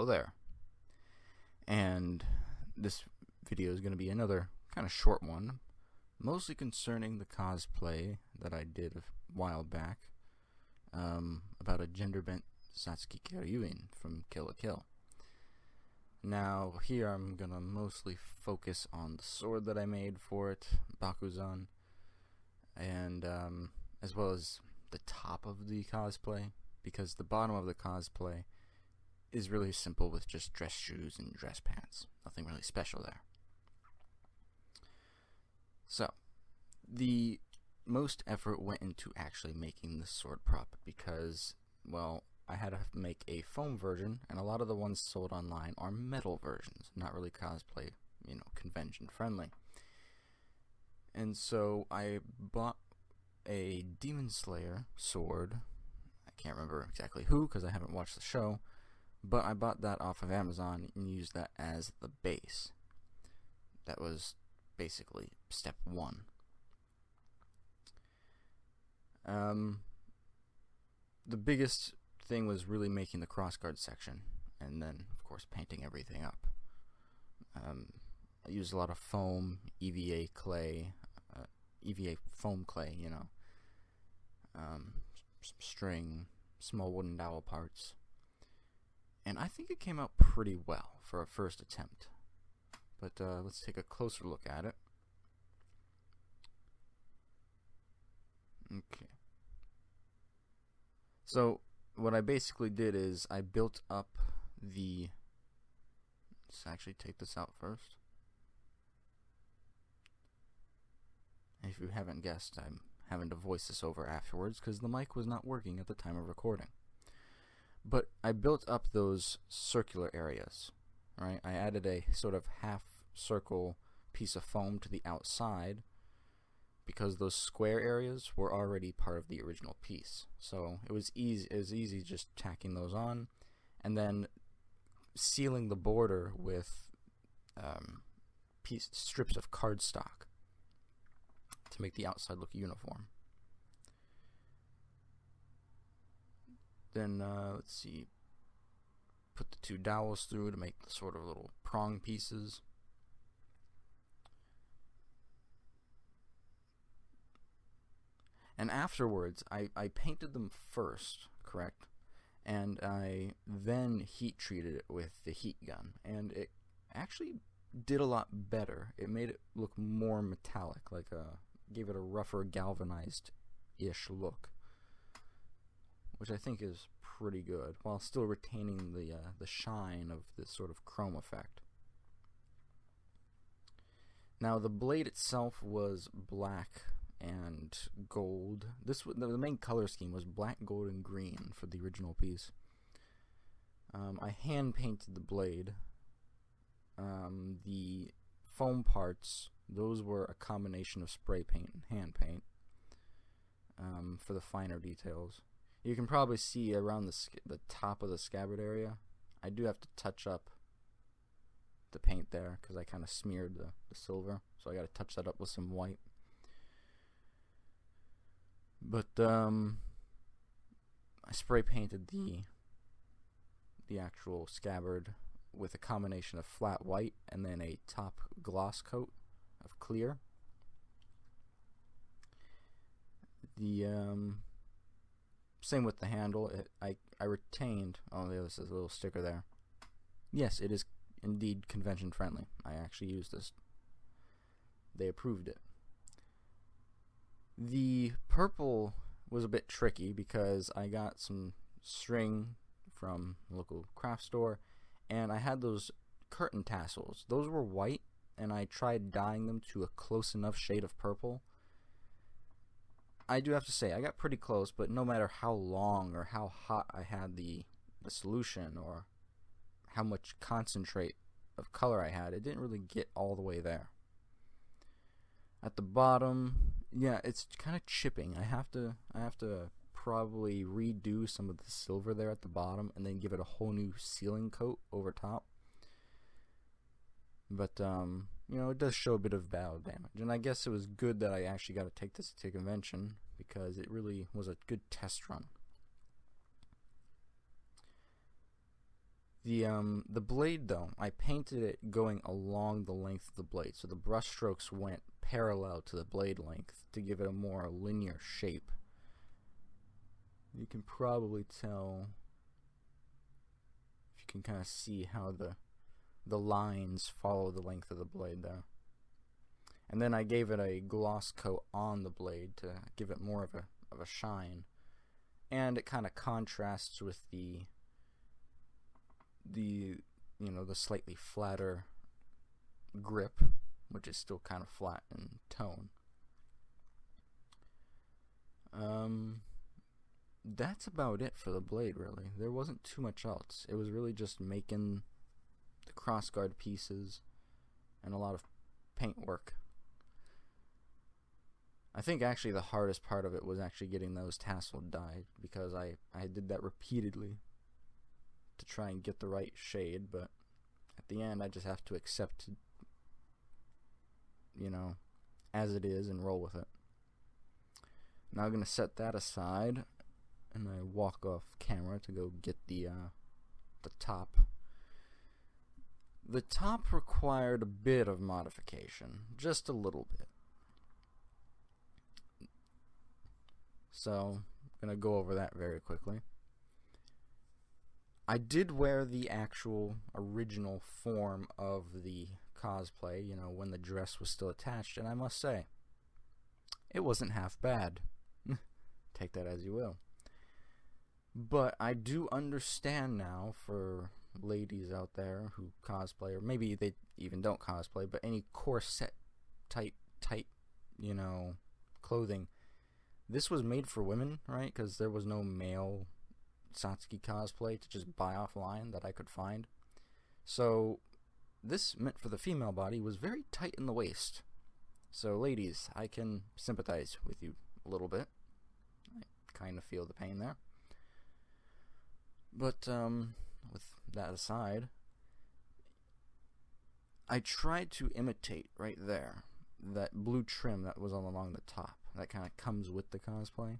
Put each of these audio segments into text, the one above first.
Hello there. And this video is going to be another kind of short one, mostly concerning the cosplay that I did a while back about a gender-bent Satsuki Kiryuin from Kill la Kill. Now, here I'm going to mostly focus on the sword that I made for it, Bakuzan, and as well as the top of the cosplay, because the bottom of the cosplay is really simple with just dress shoes and dress pants. Nothing really special there. So, the most effort went into actually making the sword prop because, well, I had to make a foam version, and a lot of the ones sold online are metal versions, not really cosplay, convention friendly. And so I bought a Demon Slayer sword. I can't remember exactly who because I haven't watched the show, but I bought that off of Amazon and used that as the base. That was basically step one. The biggest thing was really making the crossguard section, and then of course painting everything up. I used a lot of foam, EVA clay, EVA foam clay, string, small wooden dowel parts, and I think it came out pretty well for a first attempt. But let's take a closer look at it. Okay. So what I basically did is I built up the... Let's actually take this out first. If you haven't guessed, I'm having to voice this over afterwards because the mic was not working at the time of recording. But I built up those circular areas, right? I added a sort of half circle piece of foam to the outside because those square areas were already part of the original piece. So it was easy just tacking those on and then sealing the border with strips of cardstock to make the outside look uniform. Then let's see, put the two dowels through to make the sort of little prong pieces. And afterwards, I painted them first, correct? And I then heat treated it with the heat gun, and it actually did a lot better. It made it look more metallic, gave it a rougher, galvanized-ish look, which I think is pretty good, while still retaining the shine of this sort of chrome effect. Now, the blade itself was black and gold. The main color scheme was black, gold, and green for the original piece. I hand painted the blade. The foam parts, those were a combination of spray paint and hand paint for the finer details. You can probably see around the top of the scabbard area, I do have to touch up the paint there because I kind of smeared the silver, so I got to touch that up with some white. But I spray painted the actual scabbard with a combination of flat white and then a top gloss coat of clear. The same with the handle. I retained. Oh, this is a little sticker there. Yes, it is indeed convention friendly. I actually used this. They approved it. The purple was a bit tricky because I got some string from a local craft store, and I had those curtain tassels. Those were white, and I tried dyeing them to a close enough shade of purple. I do have to say, I got pretty close, but no matter how long or how hot I had the solution or how much concentrate of color I had, it didn't really get all the way there. At the bottom, yeah, it's kind of chipping. I have to probably redo some of the silver there at the bottom and then give it a whole new sealing coat over top. But it does show a bit of battle damage, and I guess it was good that I actually got to take this to convention because it really was a good test run. The blade though, I painted it going along the length of the blade, so the brush strokes went parallel to the blade length to give it a more linear shape. You can probably tell if you can kind of see how the lines follow the length of the blade there. And then I gave it a gloss coat on the blade to give it more of a shine, and it kind of contrasts with the slightly flatter grip, which is still kind of flat in tone. That's about it for the blade, really. There wasn't too much else. It was really just making the crossguard pieces and a lot of paint work. I think actually the hardest part of it was actually getting those tasseled dyed, because I did that repeatedly to try and get the right shade, but at the end I just have to accept, as it is and roll with it. Now I'm going to set that aside, and I walk off camera to go get the top. The top required a bit of modification, just a little bit. So, I'm going to go over that very quickly. I did wear the actual original form of the cosplay, when the dress was still attached, and I must say, it wasn't half bad. Take that as you will. But I do understand now, for ladies out there who cosplay, or maybe they even don't cosplay, but any corset type, clothing. This was made for women, right? Because there was no male Satsuki cosplay to just buy offline that I could find. So this meant for the female body was very tight in the waist. So ladies, I can sympathize with you a little bit. I kind of feel the pain there. But with that aside, I tried to imitate right there that blue trim that was all along the top. That kind of comes with the cosplay.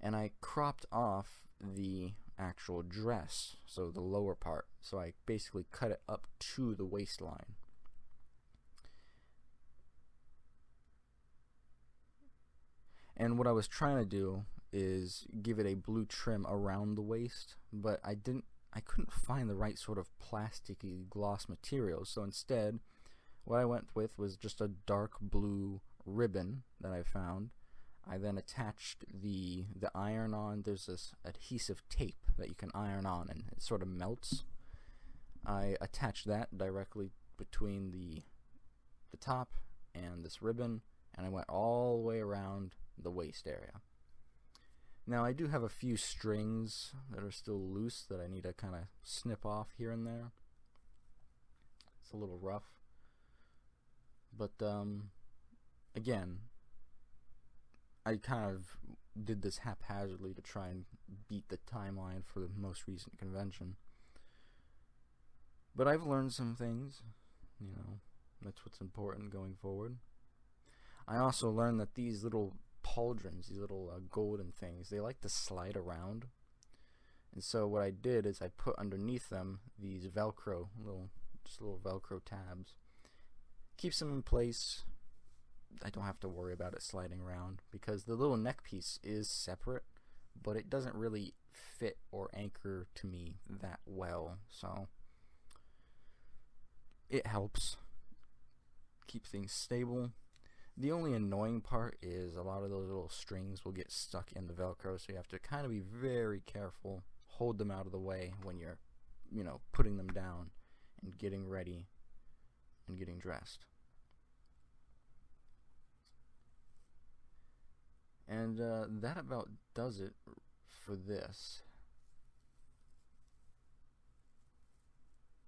And I cropped off the actual dress, so the lower part. So I basically cut it up to the waistline. And what I was trying to do is give it a blue trim around the waist, but I couldn't find the right sort of plasticky gloss material. So instead, what I went with was just a dark blue ribbon that I found. I then attached the iron on. There's this adhesive tape that you can iron on, and it sort of melts. I attached that directly between the top and this ribbon, and I went all the way around the waist area. Now I do have a few strings that are still loose that I need to kind of snip off here and there. It's a little rough. But again, I kind of did this haphazardly to try and beat the timeline for the most recent convention. But I've learned some things, that's what's important going forward. I also learned that these little pauldrons, these little golden things, they like to slide around. And so what I did is I put underneath them these Velcro, little Velcro tabs. Keeps them in place. I don't have to worry about it sliding around, because the little neck piece is separate, but it doesn't really fit or anchor to me that well, so it helps keep things stable. The only annoying part is a lot of those little strings will get stuck in the Velcro, so you have to kind of be very careful, hold them out of the way when you're, putting them down and getting ready and getting dressed. And that about does it for this.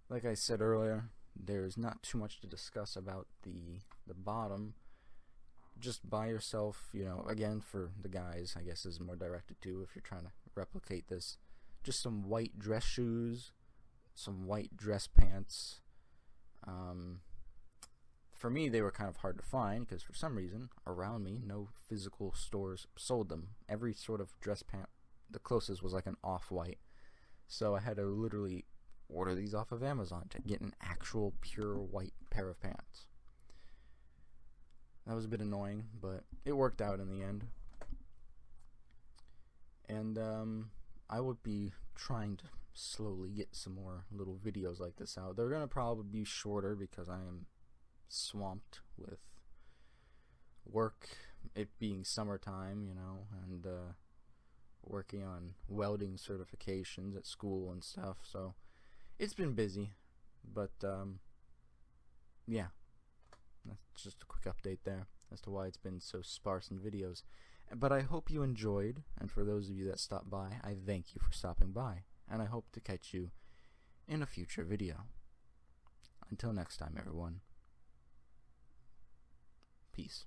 Like I said earlier, there's not too much to discuss about the bottom. Just buy yourself, again, for the guys, I guess is more directed to if you're trying to replicate this, just some white dress shoes, some white dress pants. For me, they were kind of hard to find because for some reason, around me, no physical stores sold them. Every sort of dress pant, the closest was like an off-white. So I had to literally order these off of Amazon to get an actual pure white pair of pants. That was a bit annoying, but it worked out in the end. And I would be trying to slowly get some more little videos like this out. They're going to probably be shorter because I am swamped with work, it being summertime, and working on welding certifications at school and stuff. So it's been busy, but yeah, that's just a quick update there as to why it's been so sparse in videos. But I hope you enjoyed, and for those of you that stopped by, I thank you for stopping by, and I hope to catch you in a future video. Until next time, everyone. Peace.